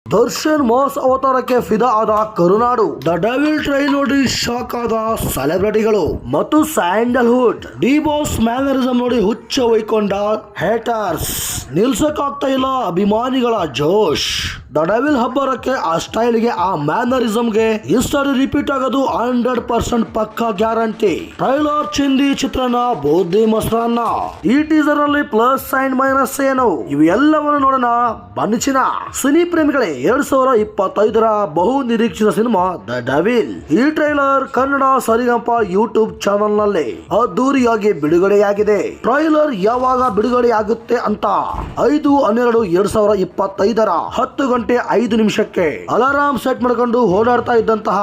Darshan mass ಅವತಾರಕ್ಕೆ ಫಿದಾ ಆದ ಕರುನಾಡು. The devil try ನೋಡಿ shock ಆದ ಸೆಲೆಬ್ರಿಟಿಗಳು ಮತ್ತು ಸ್ಯಾಂಡಲ್ವುಡ್. ಡಿ ಬಾಸ್ ಮ್ಯಾನರಿಸಂ ನೋಡಿ ಹುಚ್ಚ ಹೊಯ್ಕೊಂಡ ಹೇಟರ್ಸ್. ನಿಲ್ಸಕ್ಕಾಗ್ತಾ ಇಲ್ಲ ಅಭಿಮಾನಿಗಳ ಜೋಶ್. ದ ಡೆವಿಲ್ ಹಬ್ಬರಕ್ಕೆ ಆ ಸ್ಟೈಲ್ಗೆ ಆ ಮ್ಯಾನರಿಸಂಗೆ ಹಿಸ್ಟರಿ ರಿಪೀಟ್ ಆಗೋದು 100% ಪಕ್ಕಾ ಗ್ಯಾರಂಟಿ. ಟ್ರೈಲರ್ ಚಿಂದಿ ಚಿತ್ರನ ಬೂದಿ ಮೊಸರನ್ನ. ಈ ಟೀಸರ್ ನಲ್ಲಿ ಪ್ಲಸ್ ಅಂಡ್ ಮೈನಸ್ ಏನು ಇವು ಎಲ್ಲವನ್ನು ನೋಡೋಣ ಬನ್ನಿಚಿನ. ಸಿನಿ ಪ್ರೇಮಿಗಳೇ, 2025ರ ಬಹು ನಿರೀಕ್ಷಿತ ಸಿನಿಮಾ ದ ಡೆವಿಲ್. ಈ ಟ್ರೈಲರ್ ಕನ್ನಡ ಸರಿಗಂಪ ಯೂಟ್ಯೂಬ್ ಚಾನಲ್ ನಲ್ಲಿ ಅದ್ದೂರಿಯಾಗಿ ಬಿಡುಗಡೆಯಾಗಿದೆ. ಟ್ರೈಲರ್ ಯಾವಾಗ ಬಿಡುಗಡೆಯಾಗುತ್ತೆ ಅಂತ 5/12/2025 10:05 ಅಲಾರಾಮ್ ಸೆಟ್ ಮಾಡ್ಕೊಂಡು ಓಡಾಡ್ತಾ ಇದ್ದಂತಹ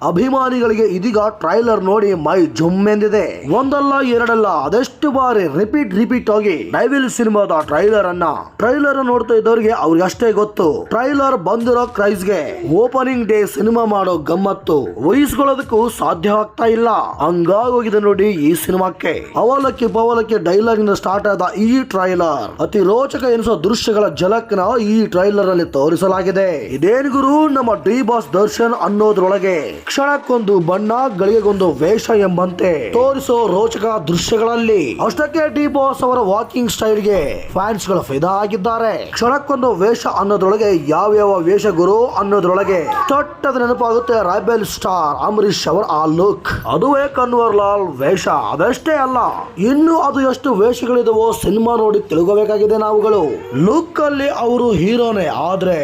ಅಭಿಮಾನಿಗಳಿಗೆ ಇದೀಗ ಟ್ರೈಲರ್ ನೋಡಿ ಮೈ ಜುಮ್ ಎಂದಿದೆ. ಒಂದಲ್ಲ ಎರಡಲ್ಲ ಅದೆಷ್ಟು ಬಾರಿ ರಿಪೀಟ್ ಆಗಿ ಡೆವಿಲ್ ಸಿನಿಮಾದ ಟ್ರೈಲರ್ ನೋಡ್ತಾ ಇದ್ದವರಿಗೆ ಅವ್ರಿಗೆ ಅಷ್ಟೇ ಗೊತ್ತು. ಟ್ರೈಲರ್ ಬಂದಿರೋ ಕ್ರೈಸ್ಗೆ ಓಪನಿಂಗ್ ಡೇ ಸಿನಿಮಾ ಮಾಡೋ ಗಮ್ಮತ್ತು ವಹಿಸ್ಕೊಳ್ಳೋದಕ್ಕೂ ಸಾಧ್ಯ ಆಗ್ತಾ ಇಲ್ಲ. ಹಂಗಾಗೋಗಿದೆ ನೋಡಿ ಈ ಸಿನಿಮಾಕ್ಕೆ. ಅವಲಕ್ಕಿ ಪವಲಕ್ಕಿ ಡೈಲಾಗ್ ಇಂದ ಸ್ಟಾರ್ಟ್ ಆದ ಈ ಟ್ರೈಲರ್ ಅತಿ ರೋಚಕ ಎನಿಸೋ ದೃಶ್ಯಗಳ ಝಲಕ್ನ ಈ ಟ್ರೈಲರ್ ಅಲ್ಲಿ ತೋರಿಸಲಾಗಿದೆ. ಇದೇನ್ ಗುರು, ನಮ್ಮ ಡಿ ಬಾಸ್ ದರ್ಶನ್ ಅನ್ನೋದ್ರೊಳಗೆ ಕ್ಷಣಕ್ಕೊಂದು ಬಣ್ಣ ಗಳಿಗೆಗೊಂದು ವೇಷ ಎಂಬಂತೆ ತೋರಿಸೋ ರೋಚಕ ದೃಶ್ಯಗಳಲ್ಲಿ ಅಷ್ಟಕ್ಕೆ ಡಿ ಬಾಸ್ ಅವರ ವಾಕಿಂಗ್ ಸ್ಟೈಲ್ ಗೆ ಫ್ಯಾನ್ಸ್ ಗಳು ಫಿದಾ ಆಗಿದ್ದಾರೆ. ಕ್ಷಣಕ್ಕೊಂದು ವೇಷ ಅನ್ನೋದ್ರೊಳಗೆ ಯಾವ ವೇಷ ಗುರು ಅನ್ನೋದ್ರೊಳಗೆ ಚಟ್ಟದ ನೆನಪಾಗುತ್ತೆ ರೆಬೆಲ್ ಸ್ಟಾರ್ ಅಂಬರೀಶ್ ಅವರ ಆ ಲುಕ್. ಅದುವೇ ಕನ್ವರ್ ಲಾಲ್ ವೇಷ. ಅದಷ್ಟೇ ಅಲ್ಲ, ಇನ್ನು ಅದು ಎಷ್ಟು ವೇಷಗಳಿದವೋ ಸಿನಿಮಾ ನೋಡಿ ತಿಳ್ಕೋಬೇಕಾಗಿದೆ ನಾವುಗಳು. ಲುಕ್ ಅಲ್ಲಿ ಅವರು ಹೀರೋನೇ, ಆದ್ರೆ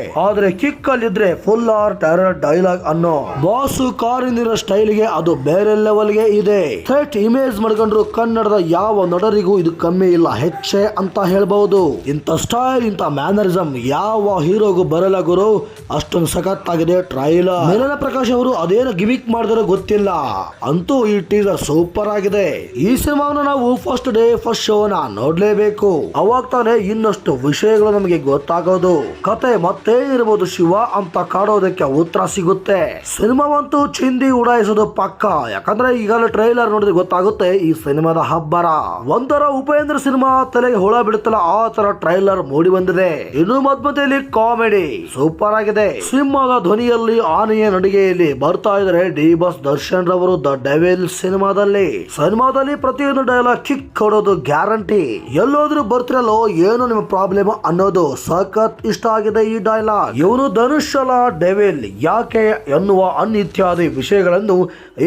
ಕಿಕ್ ಅಲ್ಲಿ ಇದ್ರೆ ಫುಲ್ ಆರ್ ಟೆರರ್ ಡೈಲಾಗ್ ಅನ್ನೋ ಬಾಸು ಕಾರಿಂದಿರೋ ಸ್ಟೈಲ್ ಗೆ ಅದು ಬೇರೆ ಲೆವೆಲ್ ಗೆ ಇದೆ. ಥೇಟ್ ಇಮೇಜ್ ಮಾಡ್ಕೊಂಡ್ರು ಕನ್ನಡದ ಯಾವ ನಟರಿಗೂ ಇದು ಕಮ್ಮಿ ಇಲ್ಲ, ಹೆಚ್ಚೆ ಅಂತ ಹೇಳ್ಬಹುದು. ಇಂಥ ಸ್ಟೈಲ್ ಇಂಥ ಮ್ಯಾನರಿಸಂ ಯಾವ ಹೀರೋಗೂ ಬರಲ್ಲ ಗುರು. ಅಷ್ಟೊಂದು ಸಖತ್ತಾಗಿದೆ ಟ್ರೈಲರ್. ಮೇಲನ ಪ್ರಕಾಶ್ ಅವರು ಅದೇನು ಗಿಮಿಕ್ ಮಾಡಿದ್ರೆ ಗೊತ್ತಿಲ್ಲ, ಅಂತೂ ಈ ಟೀಸರ್ ಸೂಪರ್ ಆಗಿದೆ. ಈ ಸಿನಿಮಾವನ್ನು ನಾವು ಫಸ್ಟ್ ಡೇ ಫಸ್ಟ್ ಶೋನ ನೋಡ್ಲೇಬೇಕು. ಅವಾಗ ತಾನೇ ಇನ್ನಷ್ಟು ವಿಷಯಗಳು ನಮಗೆ ಗೊತ್ತಾಗೋದು. ಕತೆ ಮತ್ತೆ ಇರಬಹುದು ಶಿವ ಅಂತ ಕಾಡೋದಕ್ಕೆ ಉತ್ತರ ಸಿಗುತ್ತೆ. ಸಿನಿಮಾವಂತೂ ಚಿಂದಿ ಉಡಾಯಿಸೋದು ಪಕ್ಕ. ಯಾಕಂದ್ರೆ ಈಗಲೇ ಟ್ರೈಲರ್ ನೋಡಿದ್ರೆ ಗೊತ್ತಾಗುತ್ತೆ ಈ ಸಿನಿಮಾದ ಹಬ್ಬರ. ಒಂಥರ ಉಪೇಂದ್ರ ಸಿನಿಮಾ ತಲೆಗೆ ಹುಳ ಬಿಡುತ್ತಲ್ಲ ಆ ತರ ಟ್ರೈಲರ್ ಮೂಡಿ ಬಂದಿದೆ. ಇನ್ನು ಮಧ್ಯದಲ್ಲಿ ಕಾಮಿಡಿ ಸೂಪರ್ ಆಗಿದೆ. ಸಿಂಹದ ಧ್ವನಿಯಲ್ಲಿ ಆನೆಯ ನಡಿಗೆಯಲ್ಲಿ ಬರ್ತಾ ಇದ್ದಾರೆ ಡಿ ಬಾಸ್ ದರ್ಶನ್ ರವರು ದ ಡೆವಿಲ್ ಸಿನಿಮಾದಲ್ಲಿ ಪ್ರತಿಯೊಂದು ಡೈಲಾಗ್ ಕಿಕ್ ಕೊಡೋದು ಗ್ಯಾರಂಟಿ. ಎಲ್ಲೋದ್ರೂ ಬರ್ತಿರಲ್ಲೋ ಏನು ನಿಮ್ಮ ಪ್ರಾಬ್ಲಮ್ ಅನ್ನೋದು ಸಖತ್ ಇಷ್ಟ ಆಗಿದೆ ಈ ಡೈಲಾಗ್. ಇವನು ಧನುಷ್ ಅಲ್ಲ ಡೆವಿಲ್ ಯಾಕೆ ಎನ್ನುವ ಇತ್ಯಾದಿ ವಿಷಯಗಳನ್ನು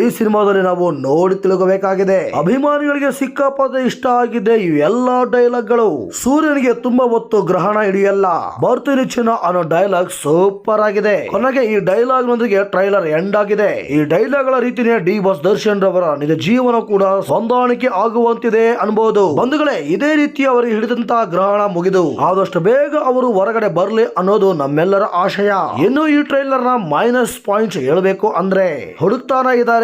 ಈ ಸಿನಿಮಾದಲ್ಲಿ ನಾವು ನೋಡಿ ತಿಳ್ಕೋಬೇಕಾಗಿದೆ. ಅಭಿಮಾನಿಗಳಿಗೆ ಸಿಕ್ಕಾಪಟ್ಟೆ ಇಷ್ಟ ಆಗಿದೆ ಈ ಎಲ್ಲಾ ಡೈಲಾಗ್ ಗಳು. ಸೂರ್ಯನಿಗೆ ತುಂಬಾ ಹೊತ್ತು ಗ್ರಹಣ ಹಿಡಿಯಲ್ಲ, ಬರ್ತೀನಿ ಚಿನ್ನ ಅನ್ನೋ ಡೈಲಾಗ್ ಸೂಪರ್ ಆಗಿದೆ. ಕೊನೆಗೆ ಈ ಡೈಲಾಗ್ ನೊಂದಿಗೆ ಟ್ರೈಲರ್ ಎಂಡ್ ಆಗಿದೆ. ಈ ಡೈಲಾಗ್ ಗಳ ರೀತಿನೇ ಡಿ ಬಾಸ್ ದರ್ಶನ್ ರವರ ನಿಜ ಜೀವನ ಕೂಡ ಹೊಂದಾಣಿಕೆ ಆಗುವಂತಿದೆ ಅನ್ಬಹುದು. ಬಂಧುಗಳೇ, ಇದೇ ರೀತಿ ಅವರಿಗೆ ಹಿಡಿದಂತಹ ಗ್ರಹಣ ಮುಗಿದು ಆದಷ್ಟು ಬೇಗ ಅವರು ಹೊರಗಡೆ ಬರ್ಲಿ ಅನ್ನೋದು ನಮ್ಮೆಲ್ಲರ ಆಶಯ. ಇನ್ನು ಈ ಟ್ರೈಲರ್ ನ ಮೈನಸ್ ಪಾಯಿಂಟ್ ಹೇಳ್ಬೇಕು ಅಂದ್ರೆ ಹುಡುಕ್ತಾನೆ ಇದ್ದಾರೆ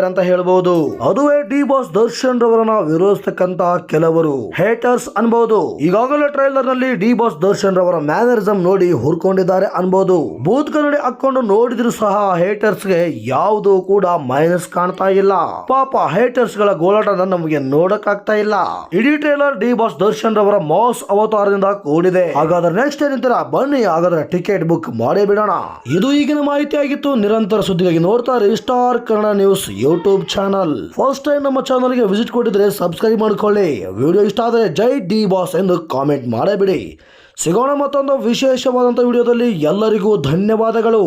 ಅಂತ ಹೇಳ್ಬಹುದು. ಅದುವೇ ಡಿ ಬಾಸ್ ದರ್ಶನ್ ರವರನ್ನ ವಿರೋಧಿಸತಕ್ಕಂತ ಕೆಲವರು ಹೇಟರ್ಸ್ ಅನ್ಬಹುದು. ಈಗಾಗಲೇ ಟ್ರೈಲರ್ ನಲ್ಲಿ ಡಿ ಬಾಸ್ ದರ್ಶನ್ ರವರ ಮ್ಯಾನರಿಸಂ ನೋಡಿ ಹುರ್ಕೊಂಡಿದ್ದಾರೆ ಅನ್ಬಹುದು. ಬೂತ್ ಕನ್ನಡಿ ಹಾಕೊಂಡು ನೋಡಿದ್ರು ಸಹ ಹೇಟರ್ಸ್ ಗೆ ಯಾವುದು ಕೂಡ ಮೈನಸ್ ಕಾಣ್ತಾ ಇಲ್ಲ. ಪಾಪ ಹೇಟರ್ಸ್ ಗಳ ಗೋಳಾಟನ ನಮಗೆ ನೋಡಕ್ ಆಗ್ತಾ ಇಲ್ಲ. ಇಡೀ ಟ್ರೈಲರ್ ಡಿ ಬಾಸ್ ದರ್ಶನ್ ರವರ ಮಾಸ್ ಅವತಾರದಿಂದ ಕೂಡಿದೆ. ಹಾಗಾದ್ರೆ ನೆಕ್ಸ್ಟ್ ಏನಂತೀರಾ? ಬನ್ನಿ ಹಾಗಾದ್ರೆ ಟಿಕೆಟ್ ಬುಕ್ ಮಾಡೇ ಬಿಡೋಣ. ಇದು ಈಗಿನ ಮಾಹಿತಿ ಆಗಿತ್ತು. ನಿರಂತರ ಸುದ್ದಿಗಾಗಿ ನೋಡ್ತಾ ಇರಿ star Kannada news YouTube channel. First time ನಮ್ಮ ಚಾನಲ್ ಗೆ ವಿಸಿಟ್ ಕೊಟ್ಟಿದ್ರೆ ಸಬ್ಸ್ಕ್ರೈಬ್ ಮಾಡ್ಕೊಳ್ಳಿ. ವಿಡಿಯೋ ಇಷ್ಟ ಆದರೆ ಜೈ ಡಿ ಬಾಸ್ ಎಂದು ಕಾಮೆಂಟ್ ಮಾಡೇ ಬಿಡಿ. ಸಿಗೋಣ ಮತ್ತೊಂದು ವಿಶೇಷವಾದಂತಹ ವಿಡಿಯೋದಲ್ಲಿ. ಎಲ್ಲರಿಗೂ ಧನ್ಯವಾದಗಳು.